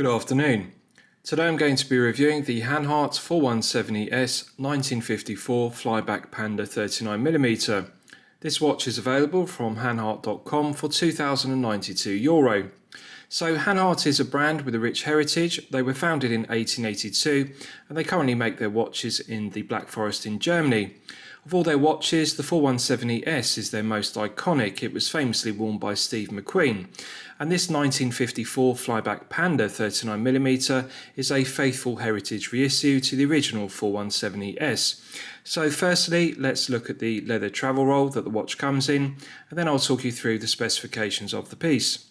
Good afternoon. Today I'm going to be reviewing the Hanhart 417ES 1954 Flyback Panda 39mm. This watch is available from Hanhart.com for €2,092. So Hanhart is a brand with a rich heritage. They were founded in 1882 and they currently make their watches in the Black Forest in Germany. Of all their watches, the 417ES is their most iconic. It was famously worn by Steve McQueen. And this 1954 Flyback Panda 39mm is a faithful heritage reissue to the original 417ES. So firstly, let's look at the leather travel roll that the watch comes in, and then I'll talk you through the specifications of the piece.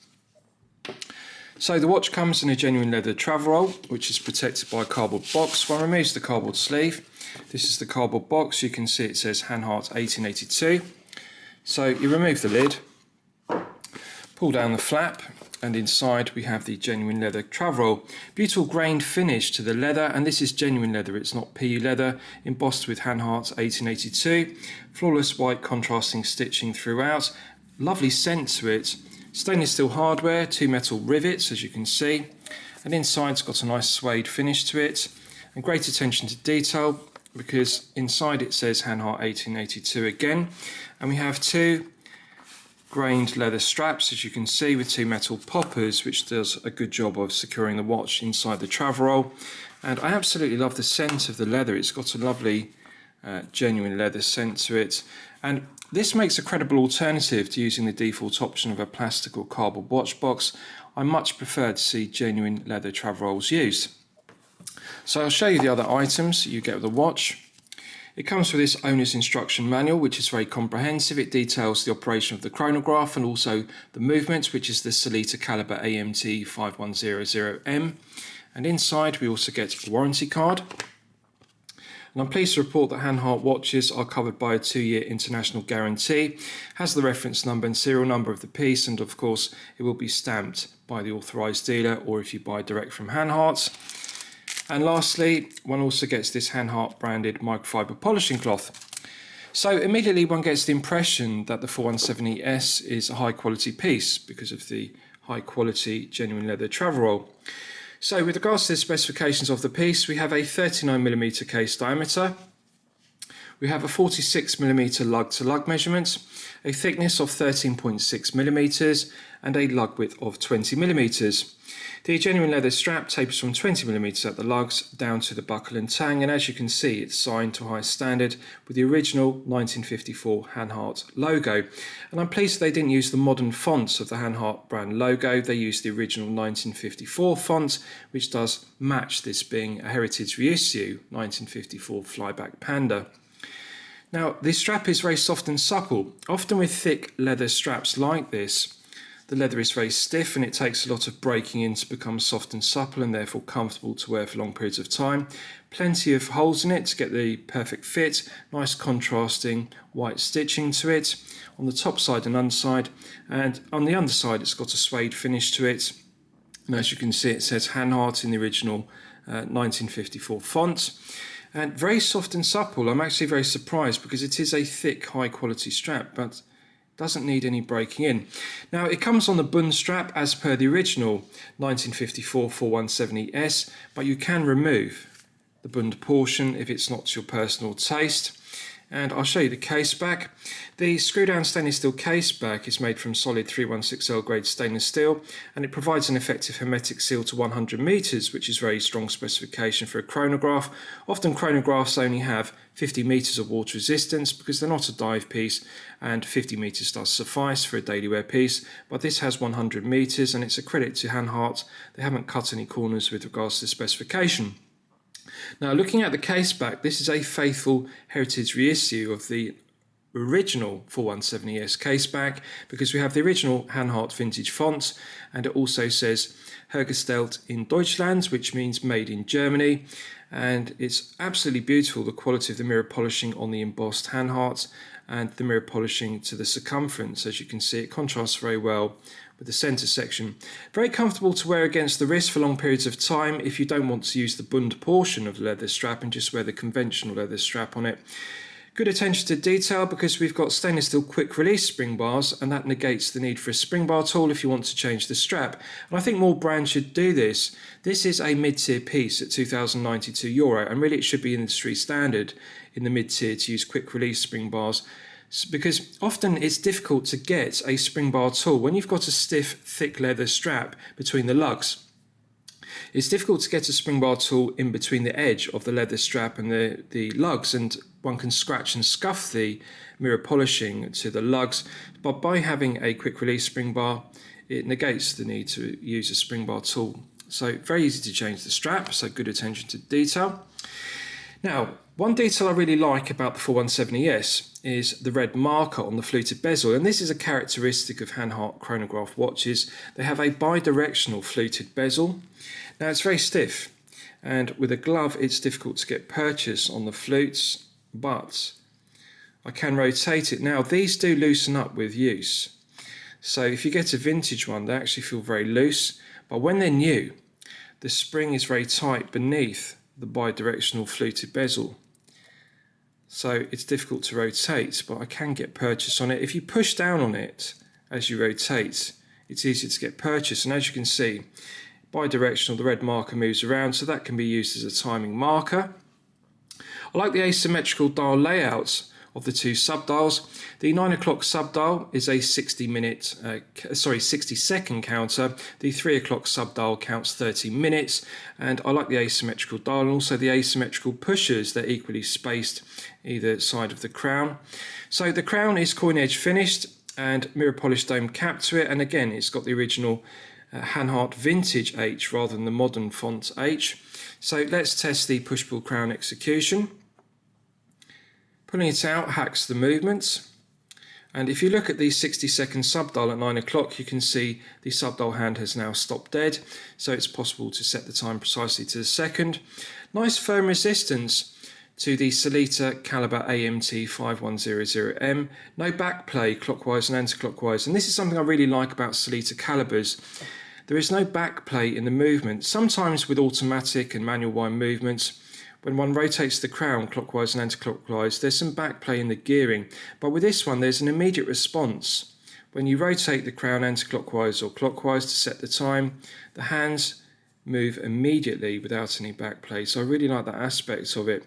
So the watch comes in a genuine leather travel roll, which is protected by a cardboard box. One removes the cardboard sleeve. This is the cardboard box. You can see it says Hanhart 1882. So you remove the lid, pull down the flap, and inside we have the genuine leather travel roll. Beautiful grained finish to the leather, and this is genuine leather, it's not PU leather, embossed with Hanhart 1882. Flawless white contrasting stitching throughout. Lovely scent to it. Stainless steel hardware, 2 metal rivets as you can see, and inside's got a nice suede finish to it, and great attention to detail because inside it says Hanhart 1882 again, and we have 2 grained leather straps as you can see with 2 metal poppers, which does a good job of securing the watch inside the travel roll. And I absolutely love the scent of the leather. It's got a lovely genuine leather scent to it, and this makes a credible alternative to using the default option of a plastic or cardboard watch box. I much prefer to see genuine leather travel rolls used. So I'll show you the other items you get with the watch. It comes with this owner's instruction manual, which is very comprehensive. It details the operation of the chronograph and also the movement, which is the Sellita caliber AMT 5100M. And inside we also get a warranty card. And I'm pleased to report that Hanhart watches are covered by a 2-year international guarantee, has the reference number and serial number of the piece, and of course it will be stamped by the authorised dealer or if you buy direct from Hanhart. And lastly, one also gets this Hanhart branded microfiber polishing cloth. So immediately one gets the impression that the 417ES is a high quality piece because of the high quality genuine leather travel roll. So with regards to the specifications of the piece, we have a 39mm case diameter, we have a 46mm lug-to-lug measurement, a thickness of 13.6mm and a lug width of 20mm. The genuine leather strap tapers from 20mm at the lugs down to the buckle and tang, and as you can see it's signed to a high standard with the original 1954 Hanhart logo. And I'm pleased they didn't use the modern fonts of the Hanhart brand logo. They used the original 1954 font, which does match this being a heritage reissue 1954 Flyback Panda. Now the strap is very soft and supple. Often with thick leather straps like this, the leather is very stiff and it takes a lot of breaking in to become soft and supple and therefore comfortable to wear for long periods of time. Plenty of holes in it to get the perfect fit, nice contrasting white stitching to it on the top side and underside, and on the underside it's got a suede finish to it, and as you can see it says Hanhart in the original 1954 font. And very soft and supple. I'm actually very surprised because it is a thick high quality strap, but doesn't need any breaking in. Now it comes on the bund strap as per the original 1954 417ES, but you can remove the bund portion if it's not to your personal taste. And I'll show you the case back. The screw down stainless steel case back is made from solid 316L grade stainless steel, and it provides an effective hermetic seal to 100 meters, which is a very strong specification for a chronograph. Often chronographs only have 50 meters of water resistance because they're not a dive piece, and 50 meters does suffice for a daily wear piece, but this has 100 meters, and it's a credit to Hanhart. They haven't cut any corners with regards to the specification. Now looking at the case back, this is a faithful heritage reissue of the original 417ES case back because we have the original Hanhart vintage font, and it also says Hergestellt in Deutschland, which means made in Germany, and it's absolutely beautiful, the quality of the mirror polishing on the embossed Hanhart and the mirror polishing to the circumference. As you can see, it contrasts very well with the centre section. Very comfortable to wear against the wrist for long periods of time if you don't want to use the bund portion of the leather strap and just wear the conventional leather strap on it. Good attention to detail because we've got stainless steel quick release spring bars, and that negates the need for a spring bar tool if you want to change the strap. And I think more brands should do this. This is a mid-tier piece at €2,092, and really it should be industry standard in the mid-tier to use quick release spring bars, because often it's difficult to get a spring bar tool when you've got a stiff, thick leather strap between the lugs. It's difficult to get a spring bar tool in between the edge of the leather strap and the lugs, and one can scratch and scuff the mirror polishing to the lugs. But by having a quick release spring bar, it negates the need to use a spring bar tool. So very easy to change the strap, so good attention to detail. Now, one detail I really like about the 417ES is the red marker on the fluted bezel, and this is a characteristic of Hanhart chronograph watches. They have a bi-directional fluted bezel. Now it's very stiff, and with a glove it's difficult to get purchase on the flutes, but I can rotate it. Now these do loosen up with use, so if you get a vintage one they actually feel very loose, but when they're new the spring is very tight beneath the bi-directional fluted bezel, so it's difficult to rotate, but I can get purchase on it. If you push down on it as you rotate, it's easier to get purchase, and as you can see, bi-directional, the red marker moves around, so that can be used as a timing marker. I like the asymmetrical dial layouts of the two subdials. The 9 o'clock subdial is a 60-second counter. The 3 o'clock subdial counts 30 minutes, and I like the asymmetrical dial, and also the asymmetrical pushers. They're equally spaced either side of the crown. So the crown is coin edge finished and mirror polished dome cap to it, and again it's got the original Hanhart vintage H rather than the modern font H. So let's test the push-pull crown execution. Pulling it out hacks the movements, and if you look at the 60-second subdial at 9 o'clock you can see the subdial hand has now stopped dead, so it's possible to set the time precisely to the second. Nice firm resistance to the Sellita caliber AMT 5100M. No backplay clockwise and anti-clockwise, and this is something I really like about Sellita calibers. There is no backplay in the movement. Sometimes with automatic and manual wind movements, when one rotates the crown clockwise and anti-clockwise, there's some backplay in the gearing, but with this one there's an immediate response. When you rotate the crown anti-clockwise or clockwise to set the time, the hands move immediately without any backplay, so I really like that aspect of it.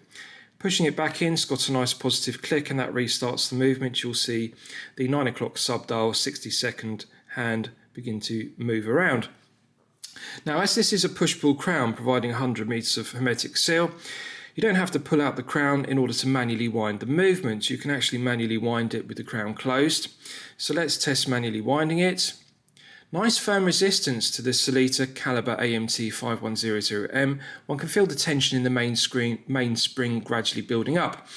Pushing it back in, it's got a nice positive click, and that restarts the movement. You'll see the 9 o'clock subdial 60-second hand begin to move around. Now, as this is a push-pull crown providing 100 meters of hermetic seal, you don't have to pull out the crown in order to manually wind the movement. You can actually manually wind it with the crown closed. So let's test manually winding it. Nice firm resistance to the Sellita caliber AMT 5100M. One can feel the tension in the main spring gradually building up.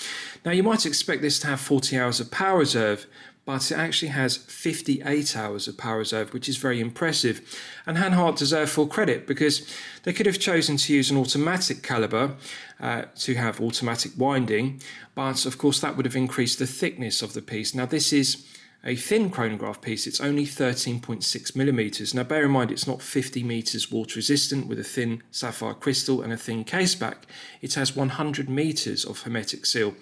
Now you might expect this to have 40 hours of power reserve, but it actually has 58 hours of power reserve, which is very impressive. And Hanhart deserve full credit because they could have chosen to use an automatic caliber to have automatic winding, but of course that would have increased the thickness of the piece. Now this is a thin chronograph piece, it's only 13.6 millimeters. Now bear in mind it's not 50 meters water resistant with a thin sapphire crystal and a thin case back. It has 100 meters of hermetic seal.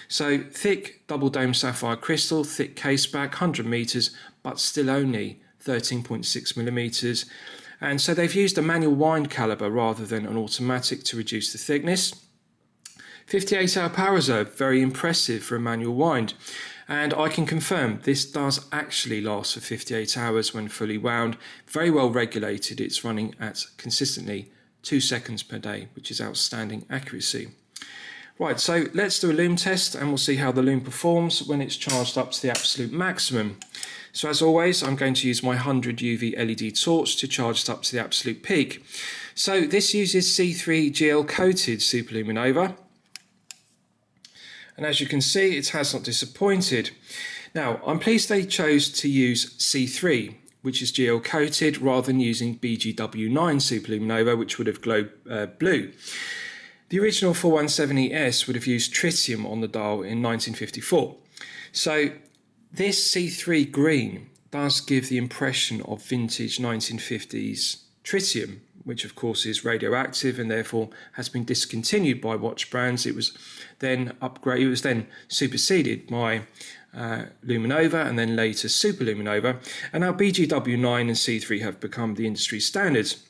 So thick double dome sapphire crystal, thick case back, 100 meters, but still only 13.6 millimeters. And so they've used a manual wind caliber rather than an automatic to reduce the thickness. 58-hour power reserve, very impressive for a manual wind. And I can confirm this does actually last for 58 hours when fully wound. Very well regulated, it's running at consistently 2 seconds per day, which is outstanding accuracy. Right, so let's do a loom test and we'll see how the loom performs when it's charged up to the absolute maximum. So as always, I'm going to use my 100 UV LED torch to charge it up to the absolute peak. So this uses C3 GL coated superluminova. And as you can see, it has not disappointed. Now, I'm pleased they chose to use C3, which is GL coated, rather than using BGW9 superluminova, which would have glowed blue. The original 417ES would have used tritium on the dial in 1954. So this C3 green does give the impression of vintage 1950s tritium, which of course is radioactive and therefore has been discontinued by watch brands. It was then superseded by Luminova and then later Super Luminova, and now BGW9 and C3 have become the industry standards.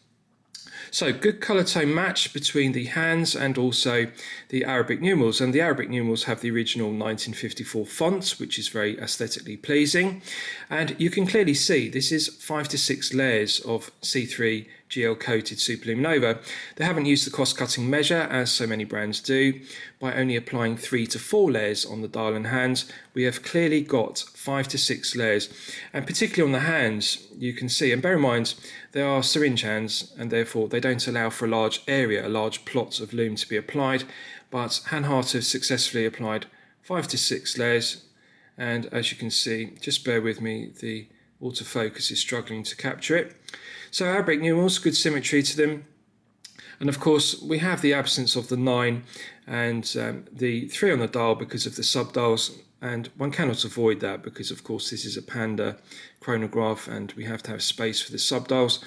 So good colour tone match between the hands and also the Arabic numerals, and the Arabic numerals have the original 1954 font, which is very aesthetically pleasing, and you can clearly see this is 5 to 6 layers of C3 GL coated Super Luminova. They haven't used the cost-cutting measure as so many brands do. By only applying 3 to 4 layers on the dial and hands, we have clearly got 5 to 6 layers, and particularly on the hands you can see, and bear in mind they are syringe hands and therefore they don't allow for a large area, a large plot of lume to be applied, but Hanhart have successfully applied 5 to 6 layers, and as you can see, just bear with me, the autofocus is struggling to capture it. So Arabic numerals, good symmetry to them, and of course we have the absence of the 9 and the 3 on the dial because of the subdials, and one cannot avoid that because of course this is a Panda chronograph and we have to have space for the subdials.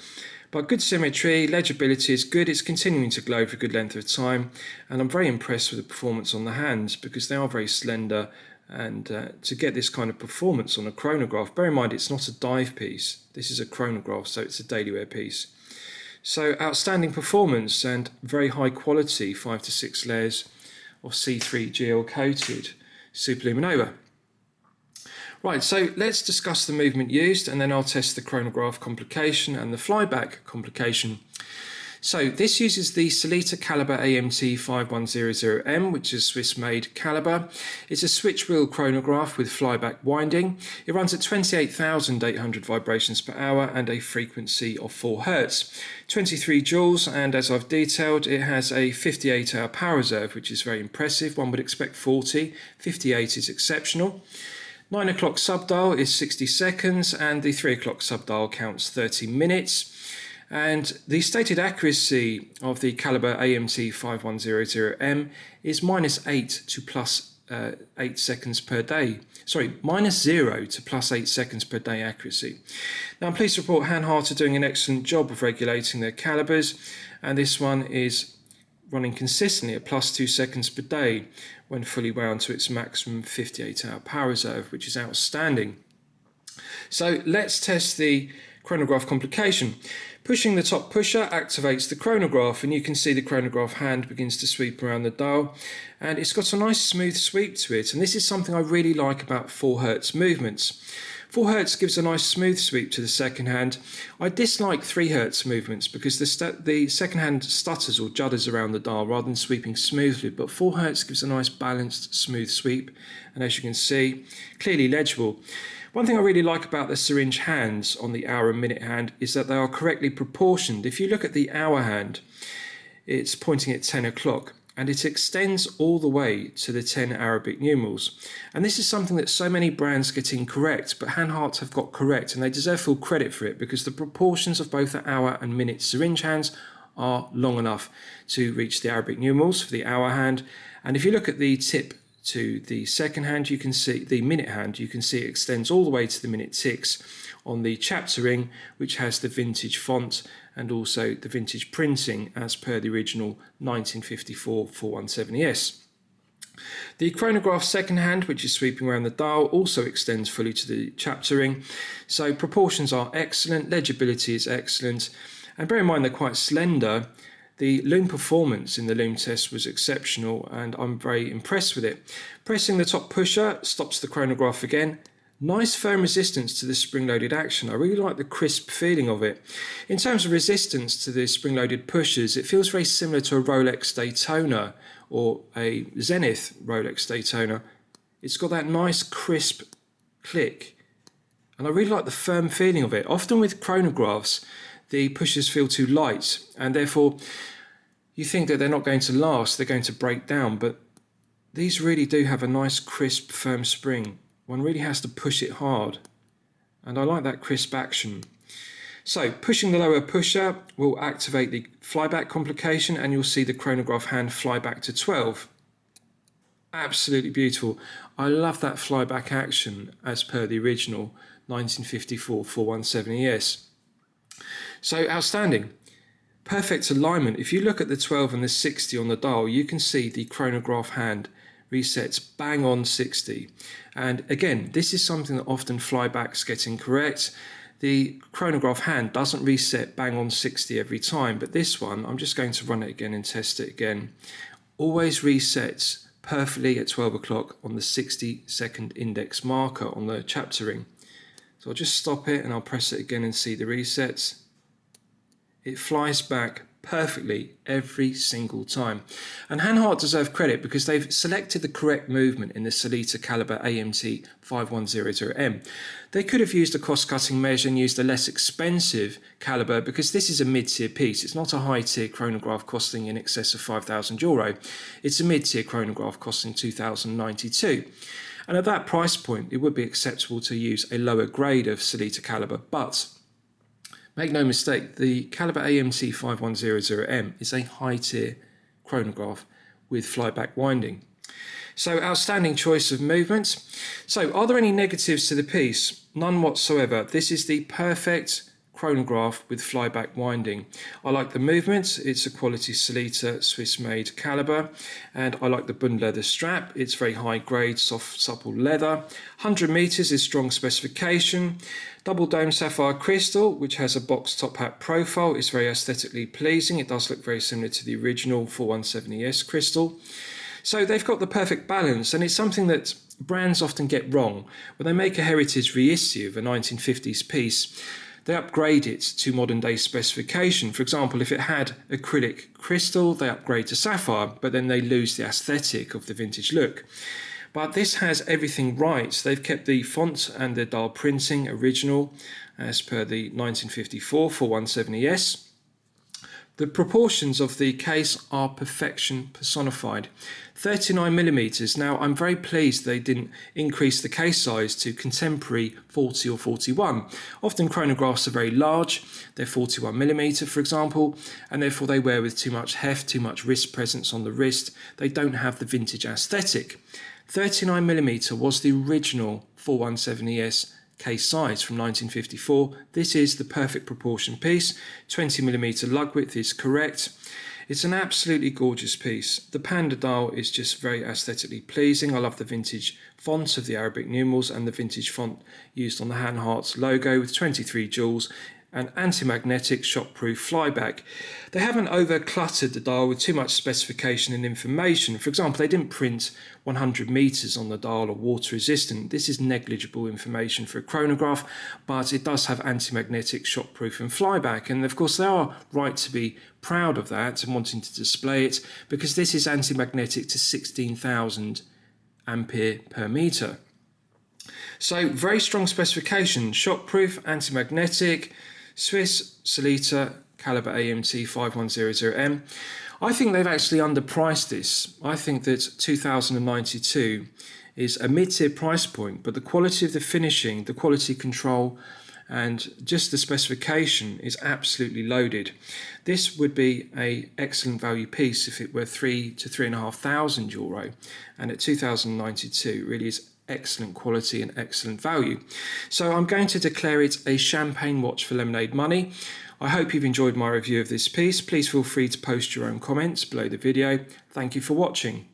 But good symmetry, legibility is good, it's continuing to glow for a good length of time, and I'm very impressed with the performance on the hands because they are very slender, and to get this kind of performance on a chronograph, bear in mind it's not a dive piece, this is a chronograph, so it's a daily wear piece. So outstanding performance and very high quality 5 to 6 layers of C3 GL coated Super Luminova. Right, so let's discuss the movement used and then I'll test the chronograph complication and the flyback complication. So this uses the Sellita caliber AMT 5100M, which is a Swiss-made caliber. It's a switch wheel chronograph with flyback winding. It runs at 28,800 vibrations per hour and a frequency of 4 Hz. 23 joules, and as I've detailed, it has a 58-hour power reserve, which is very impressive. One would expect 40, 58 is exceptional. 9 o'clock subdial is 60 seconds and the 3 o'clock subdial counts 30 minutes. And the stated accuracy of the caliber AMT 5100M is -8 to +8 seconds per day. Sorry, -0 to +8 seconds per day accuracy. Now I'm pleased to report Hanhart are doing an excellent job of regulating their calibers, and this one is running consistently at +2 seconds per day when fully wound to its maximum 58-hour power reserve, which is outstanding. So let's test the chronograph complication. Pushing the top pusher activates the chronograph, and you can see the chronograph hand begins to sweep around the dial, and it's got a nice smooth sweep to it, and this is something I really like about 4 Hz movements. 4 Hz gives a nice smooth sweep to the second hand. I dislike 3 Hz movements because the second hand stutters or judders around the dial rather than sweeping smoothly, but 4 Hz gives a nice balanced smooth sweep, and as you can see, clearly legible. One thing I really like about the syringe hands on the hour and minute hand is that they are correctly proportioned. If you look at the hour hand, it's pointing at 10 o'clock and it extends all the way to the 10 Arabic numerals. And this is something that so many brands get incorrect, but Hanhart have got correct, and they deserve full credit for it because the proportions of both the hour and minute syringe hands are long enough to reach the Arabic numerals for the hour hand. And if you look at the tip to the second hand, you can see the minute hand, you can see it extends all the way to the minute ticks on the chapter ring, which has the vintage font and also the vintage printing as per the original 1954 417ES. The chronograph second hand, which is sweeping around the dial, also extends fully to the chapter ring, so proportions are excellent, legibility is excellent, and bear in mind they're quite slender. The loom performance in the loom test was exceptional and I'm very impressed with it. Pressing the top pusher stops the chronograph again. Nice firm resistance to the spring-loaded action. I really like the crisp feeling of it. In terms of resistance to the spring-loaded pushers, it feels very similar to a Rolex Daytona or a Zenith Rolex Daytona. It's got that nice crisp click and I really like the firm feeling of it. Often with chronographs, the pushers feel too light and therefore you think that they're not going to last, they're going to break down, but these really do have a nice crisp firm spring. One really has to push it hard and I like that crisp action. So pushing the lower pusher will activate the flyback complication and you'll see the chronograph hand fly back to 12. Absolutely beautiful. I love that flyback action as per the original 1954 417ES. So outstanding. perfect alignment. If you look at the 12 and the 60 on the dial, you can see the chronograph hand resets bang on 60. And again, this is something that often flybacks get incorrect. The chronograph hand doesn't reset bang on 60 every time, but this one, I'm just going to run it again and test it again, always resets perfectly at 12 o'clock on the 60-second index marker on the chapter ring. So I'll just stop it and I'll press it again and see the resets. It flies back perfectly every single time. And Hanhart deserve credit because they've selected the correct movement in the Sellita caliber AMT 5100M. They could have used a cost-cutting measure and used a less expensive caliber because this is a mid-tier piece. It's not a high-tier chronograph costing in excess of €5,000. It's a mid-tier chronograph costing $2,092. And at that price point, it would be acceptable to use a lower grade of Sellita caliber, but make no mistake, the caliber AMT 5100M is a high-tier chronograph with flyback winding. So outstanding choice of movements. So are there any negatives to the piece? None whatsoever. This is the perfect chronograph with flyback winding. I like the movement. It's a quality Sellita Swiss-made caliber, and I like the Bund leather strap. It's very high grade, soft, supple leather. 100 meters is strong specification. Double dome sapphire crystal, which has a box top hat profile, is very aesthetically pleasing. It does look very similar to the original 417ES crystal. So they've got the perfect balance, and it's something that brands often get wrong. When they make a heritage reissue of a 1950s piece, they upgrade it to modern day specification. For example, if it had acrylic crystal, they upgrade to sapphire, but then they lose the aesthetic of the vintage look. But this has everything right. They've kept the font and the dial printing original as per the 1954 417ES. The proportions of the case are perfection personified. 39mm. Now, I'm very pleased they didn't increase the case size to contemporary 40 or 41. Often chronographs are very large. They're 41mm, for example, and therefore they wear with too much heft, too much wrist presence on the wrist. They don't have the vintage aesthetic. 39mm was the original 417ES case size from 1954. This is the perfect proportion piece. 20mm lug width is correct. It's an absolutely gorgeous piece. The Panda dial is just very aesthetically pleasing. I love the vintage font of the Arabic numerals and the vintage font used on the Hanhart's logo with 23 jewels and anti-magnetic shockproof flyback. They haven't over-cluttered the dial with too much specification and information. For example, they didn't print 100 meters on the dial or water resistant. This is negligible information for a chronograph, but it does have anti-magnetic shockproof and flyback. And of course, they are right to be proud of that and wanting to display it because this is anti-magnetic to 16,000 ampere per meter. So very strong specification, shockproof, anti-magnetic, Swiss Sellita caliber AMT 5100M. I think they've actually underpriced this. I think that 2092 is a mid-tier price point, but the quality of the finishing, the quality control, and just the specification is absolutely loaded. This would be an excellent value piece if it were €3,000 to €3,500, and at 2092 it really is excellent quality and excellent value. So I'm going to declare it a champagne watch for lemonade money. I hope you've enjoyed my review of this piece. Please feel free to post your own comments below the video. Thank you for watching.